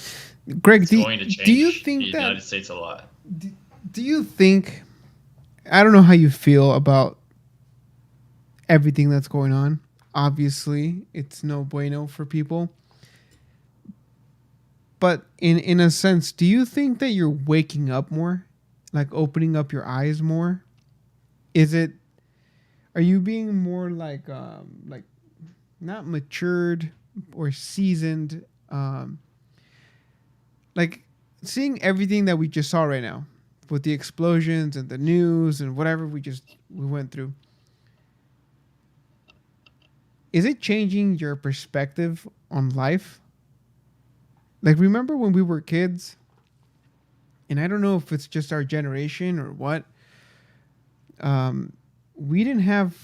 Greg, it's going to change do you think the United States a lot. Do you think... I don't know how you feel about everything that's going on. Obviously, it's no bueno for people. But in a sense, do you think that you're waking up more? Like opening up your eyes more? Are you being more like not matured or seasoned? Like seeing everything that we just saw right now with the explosions and the news and whatever we went through. Is it changing your perspective on life? Like, remember when we were kids? And I don't know if it's just our generation or what. We didn't have...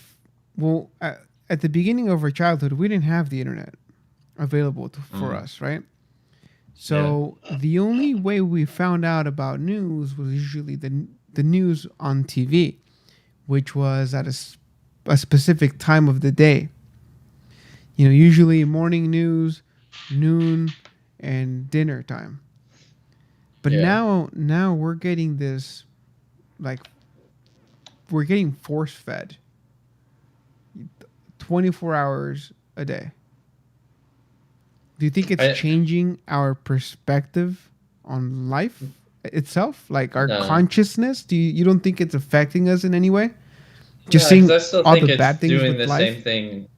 Well, at the beginning of our childhood, we didn't have the internet available for us, right? So the only way we found out about news was usually the news on TV, which was at a specific time of the day. Usually morning news, noon, and dinner time. But now we're getting this, like, we're getting force fed 24 hours a day. Do you think it's changing our perspective on life itself? Like our consciousness? You don't think it's affecting us in any way? Just seeing all the bad things with life? Same thing.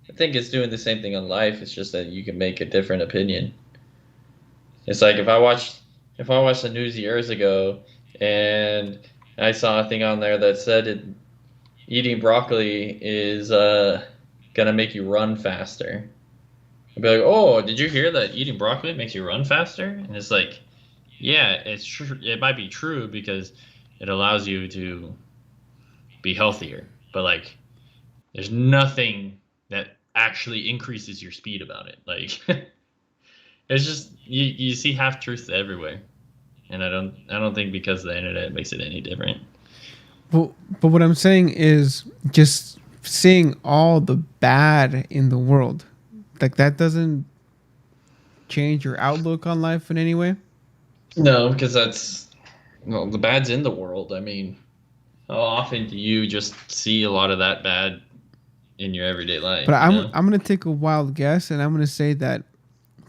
I think it's doing the same thing in life. It's just that you can make a different opinion. It's like if I watched the news years ago and I saw a thing on there that said eating broccoli is gonna make you run faster. I'd be like, oh, did you hear that eating broccoli makes you run faster? And it's like, yeah, it's true. It might be true because it allows you to be healthier, but like, there's nothing that actually increases your speed about it. Like, it's just you see half truths everywhere, and I don't think because of the internet it makes it any different. But what I'm saying is just seeing all the bad in the world, like that doesn't change your outlook on life in any way. No, because that's well, the bad's in the world. I mean, how often do you just see a lot of that bad in your everyday But life? You know? I'm gonna take a wild guess, and I'm gonna say that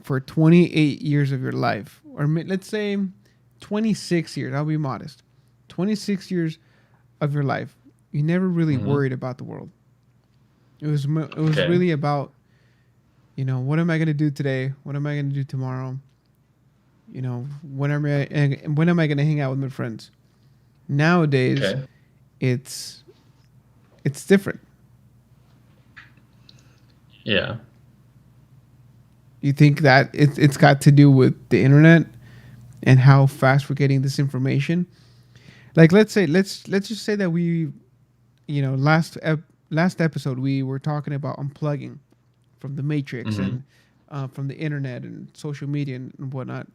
for 28 years of your life, or let's say 26 years, I'll be modest, 26 years of your life, you never really Hmm. worried about the world. It was Okay. really about, what am I gonna do today? What am I gonna do tomorrow? When am I gonna hang out with my friends? Nowadays, Okay. it's it's different. Yeah. You think that it's got to do with the internet and how fast we're getting this information? Like let's just say that we, last episode we were talking about unplugging from the matrix and Hmm. from the internet and social media and whatnot.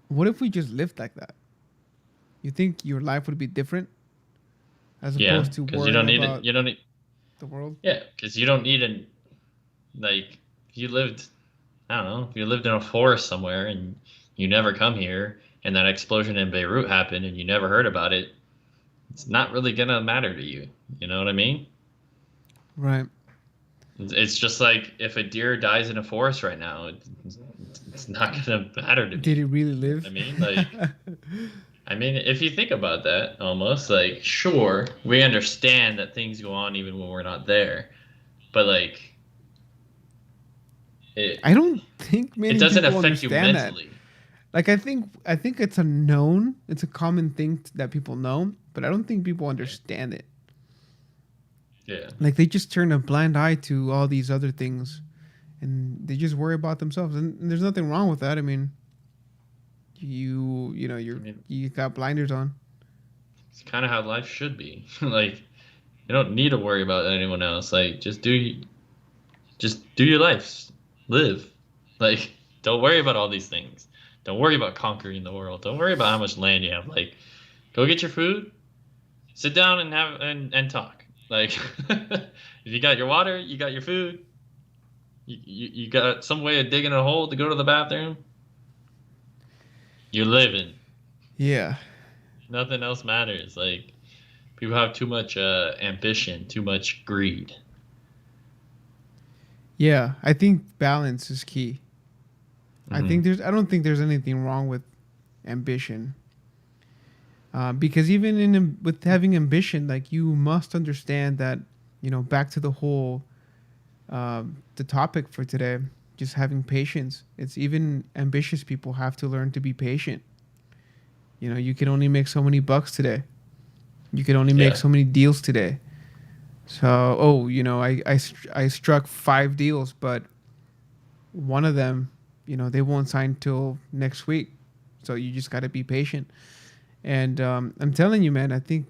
What if we just lived like that? You think your life would be different as Yeah. opposed to Because you worrying don't need it. about You don't need. the world? Yeah. Because you don't need an like. If you lived, I don't know. If you lived in a forest somewhere and you never come here, and that explosion in Beirut happened and you never heard about it, it's not really gonna matter to you. You know what I mean? Right. It's just like if a deer dies in a forest right now, it's not gonna matter to Did it me. really You know what live? I mean? Like, I mean, if you think about that, almost like, sure, we understand that things go on even when we're not there, but like, I it don't think it many doesn't people affect you understand that. mentally. Like I think it's a known, it's a common thing that people know, but I don't think people Yeah, understand it. yeah. Like they just turn a blind eye to all these other things, and they just worry about themselves. And there's nothing wrong with that. I mean, I mean, you got blinders on. it's kind of how life should be. Like, you don't need to worry about anyone else. Like, just do your life, live. Like, don't worry about all these things. Don't worry about conquering the world. Don't worry about how much land you have. Like, go get your food, sit down and have and talk. Like, if you got your water, you got your food, you got some way of digging a hole to go to the bathroom, you're living. Yeah, Nothing else matters. Like, people have too much ambition, too much greed. yeah. I think balance is key. Hmm. I don't think there's anything wrong with ambition, because even with having ambition, like you must understand that, back to the topic for today, just having patience. It's even ambitious people have to learn to be patient. You can only make so many bucks today. You can only make Yeah, so many deals today. So, I struck 5 deals, but one of them, they won't sign till next week. So you just got to be patient. And I'm telling you, man, I think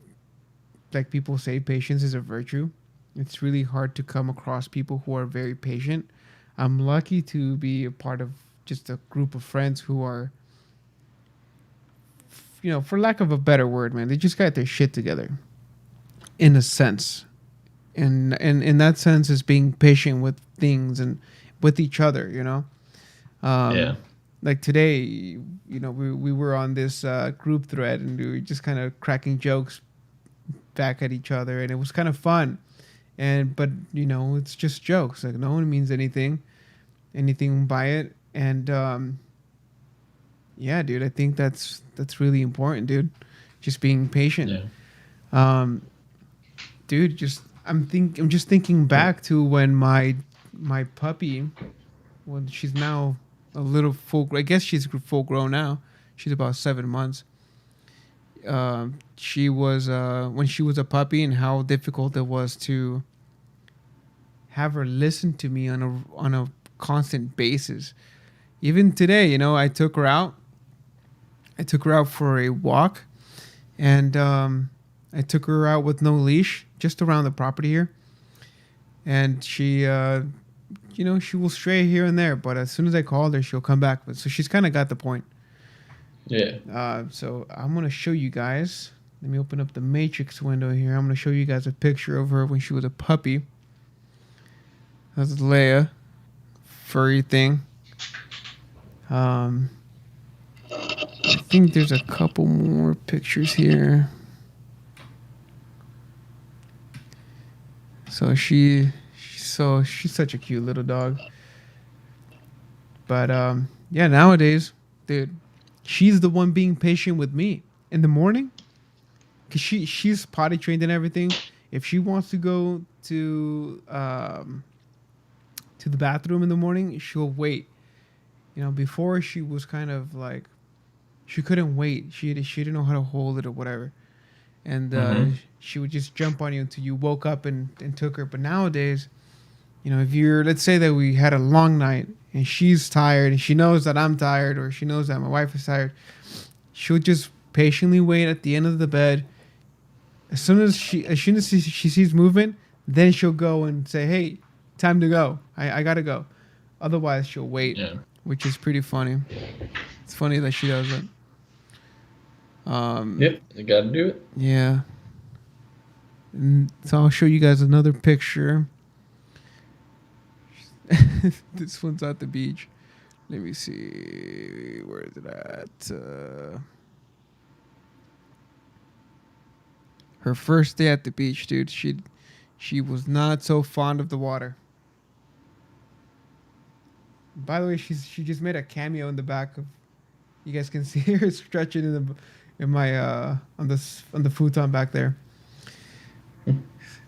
like people say, patience is a virtue. It's really hard to come across people who are very patient. I'm lucky to be a part of just a group of friends who are, for lack of a better word, man, they just got their shit together in a sense. And in that sense is being patient with things and with each other, yeah, um like today, we were on this group thread, and we were just kind of cracking jokes back at each other, and it was kind of fun. And but it's just jokes, like no one means anything by it. And yeah, dude, I think that's really important, dude. Just being patient. yeah. um Dude, I'm just thinking back to when my puppy, when she's now a little full, I guess she's full grown now. She's about 7 months. She was when she was a puppy, and how difficult it was to have her listen to me on a constant basis. Even today, I took her out. I took her out for a walk, and I took her out with no leash, just around the property here. And she will stray here and there, but as soon as I call her, she'll come back. But so she's kind of got the point. Yeah. So I'm gonna show you guys. Let me open up the Matrix window here. I'm gonna show you guys a picture of her when she was a puppy. That's Leia, furry thing. Um, I think there's a couple more pictures here. So she's such a cute little dog. But yeah, nowadays, dude, she's the one being patient with me in the morning, cause she's potty trained and everything. If she wants to go to the bathroom in the morning, she'll wait. Before she was kind of like she couldn't wait. She didn't know how to hold it or whatever, and Mm-hmm. she would just jump on you until you woke up and took her. But nowadays, if you're, let's say that we had a long night and she's tired and she knows that I'm tired, or she knows that my wife is tired, she'll just patiently wait at the end of the bed. As soon as she sees movement, then she'll go and say, "Hey, time to go. I gotta go." Otherwise, she'll wait, Yeah. which is pretty funny. It's funny that she does it. Yep. You got to do it. Yeah. And so I'll show you guys another picture. This one's at the beach. Let me see. Where is it at? Her first day at the beach, dude. She was not so fond of the water. By the way, she just made a cameo in the back of. You guys can see her stretching in my on the futon back there.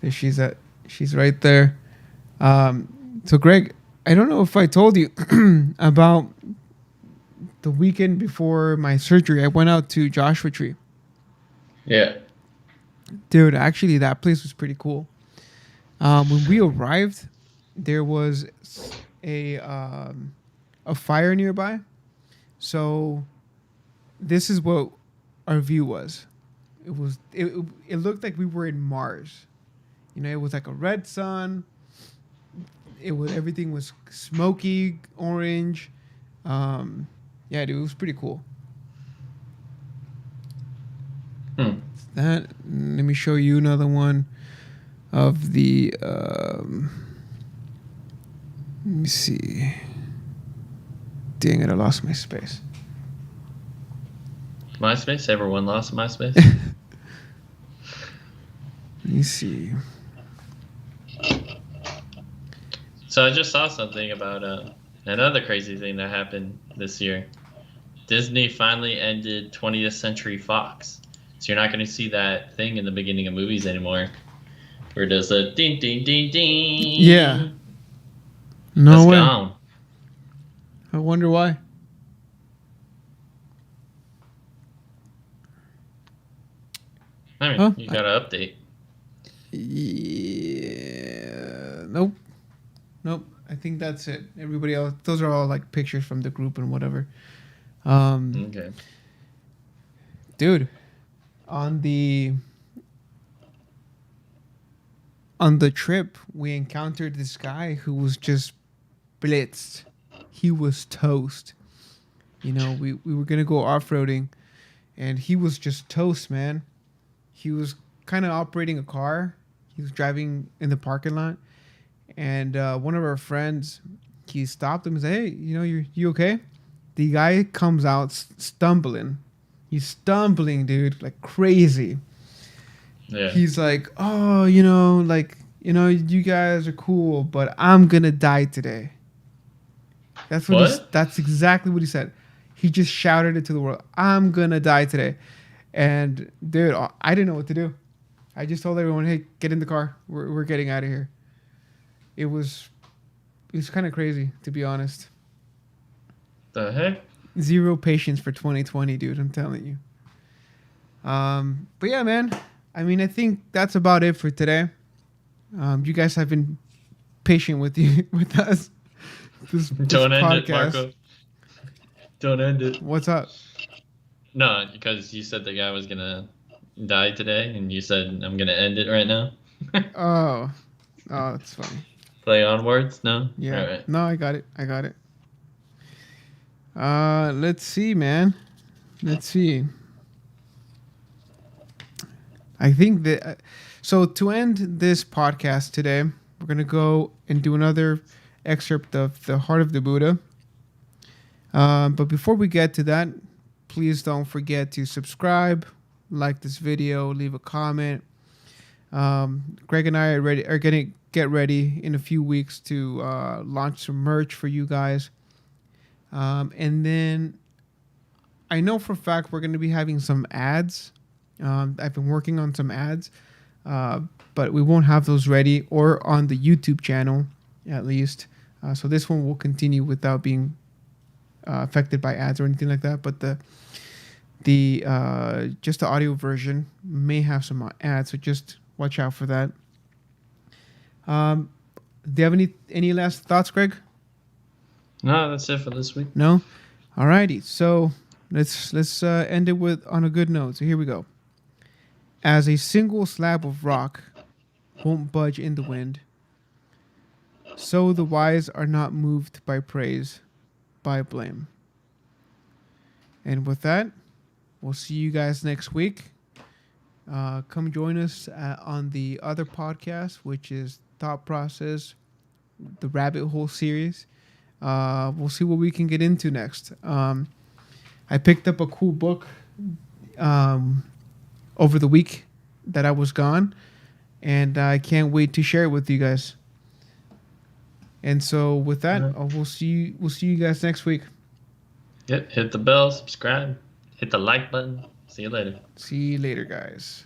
There she's at. She's right there. So Greg, I don't know if I told you about the weekend before my surgery. I went out to Joshua Tree. Yeah. Dude, actually, that place was pretty cool. When we arrived, there was a um, a fire nearby. So this is what our view was. It looked like we were in Mars. It was like a red sun. Everything was smoky orange. Um, yeah, dude, it was pretty cool. Hmm. That Let me show you another one of the. Let me see. Dang it! I lost my space. MySpace. Everyone lost MySpace. Let me see. So I just saw something about another crazy thing that happened this year. Disney finally ended 20th Century Fox. So you're not going to see that thing in the beginning of movies anymore, where it does a ding ding ding ding. Yeah. No That's way. gone. I wonder why. I mean, Huh? you got to update. Yeah. Nope. Nope. I think that's it. Everybody else, those are all like pictures from the group and whatever. Okay. Dude, on the on the trip, we encountered this guy who was just blitzed. He was toast. We were gonna go off roading, and he was just toast, man. He was kind of operating a car. He was driving in the parking lot, and one of our friends, he stopped him and said, "Hey, you okay?" The guy comes out stumbling. He's stumbling, dude, like crazy. Yeah. He's like, "Oh, you guys are cool, but I'm gonna die today." What? That's exactly what he said. He just shouted it to the world. "I'm gonna die today," and dude, I didn't know what to do. I just told everyone, "Hey, get in the car. We're getting out of here." It was kind of crazy, to be honest. The heck? Zero patience for 2020, dude. I'm telling you. But yeah, man. I mean, I think that's about it for today. You guys have been patient with you with us. This Don't end it, podcast. Marco. Don't end it. What's up? No, because you said the guy was gonna die today, and you said I'm gonna end it right now. Oh, oh, that's funny. Play on words? No. All Yeah. right. No, I got it. I got it. Let's see, man. Let's see. I think that so to end this podcast today, we're gonna go and do another excerpt of the Heart of the Buddha. But before we get to that, please don't forget to subscribe, like this video, leave a comment. Greg and I are gonna get ready in a few weeks to launch some merch for you guys, and then I know for a fact we're gonna be having some ads. I've been working on some ads, but we won't have those ready or on the YouTube channel at least. So this one will continue without being affected by ads or anything like that. But the just the audio version may have some ads, so just watch out for that. Do you have any last thoughts, Greg? No, that's it for this week. No. Alrighty. So let's end it with on a good note. So here we go. As a single slab of rock won't budge in the wind, so the wise are not moved by praise, by blame. And with that, we'll see you guys next week. Come join us on the other podcast, which is Thought Process, the Rabbit Hole series. We'll see what we can get into next. I picked up a cool book over the week that I was gone, and I can't wait to share it with you guys. And so, with that, we'll see you guys next week. Yep. Hit the bell, subscribe, hit the like button. See you later. See you later, guys.